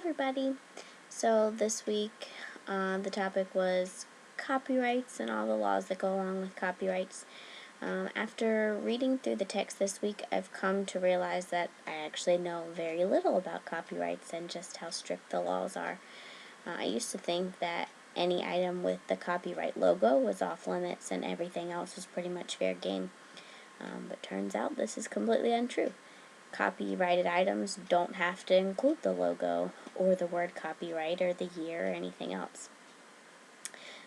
everybody. So this week the topic was copyrights and all the laws that go along with copyrights. After reading through the text this week, I've come to realize that I actually know very little about copyrights and just how strict the laws are. I used to think that any item with the copyright logo was off limits and everything else was pretty much fair game. But turns out this is completely untrue. Copyrighted items don't have to include the logo or the word copyright or the year or anything else.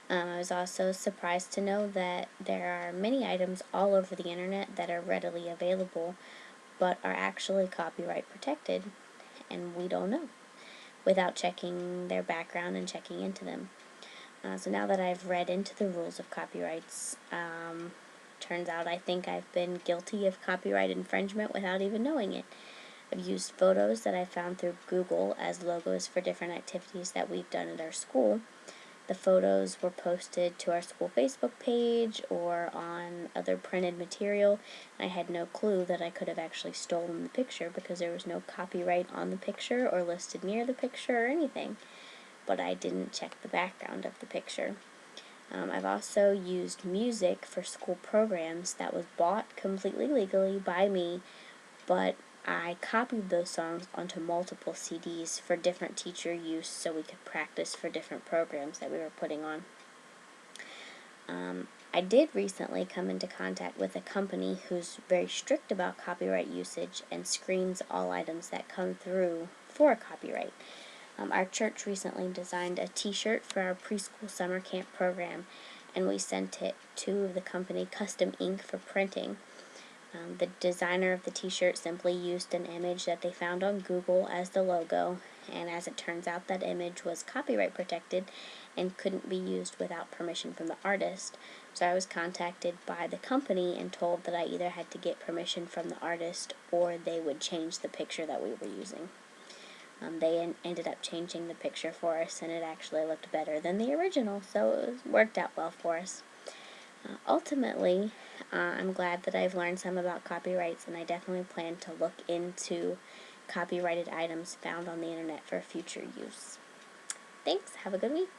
I was also surprised to know that there are many items all over the internet that are readily available but are actually copyright protected, and we don't know without checking their background and checking into them. So now that I've read into the rules of copyrights, turns out I think I've been guilty of copyright infringement without even knowing it. I've used photos that I found through Google as logos for different activities that we've done at our school. The photos were posted to our school Facebook page or on other printed material, and I had no clue that I could have actually stolen the picture because there was no copyright on the picture or listed near the picture or anything. But I didn't check the background of the picture. I've also used music for school programs that was bought completely legally by me, but I copied those songs onto multiple CDs for different teacher use so we could practice for different programs that we were putting on. I did recently come into contact with a company who's very strict about copyright usage and screens all items that come through for a copyright. Our church recently designed a t-shirt for our preschool summer camp program, and we sent it to the company Custom Ink for printing. The designer of the t-shirt simply used an image that they found on Google as the logo, and as it turns out, that image was copyright protected and couldn't be used without permission from the artist. So I was contacted by the company and told that I either had to get permission from the artist or they would change the picture that we were using. They ended up changing the picture for us, and it actually looked better than the original, so it worked out well for us. Ultimately, I'm glad that I've learned some about copyrights, and I definitely plan to look into copyrighted items found on the internet for future use. Thanks, have a good week.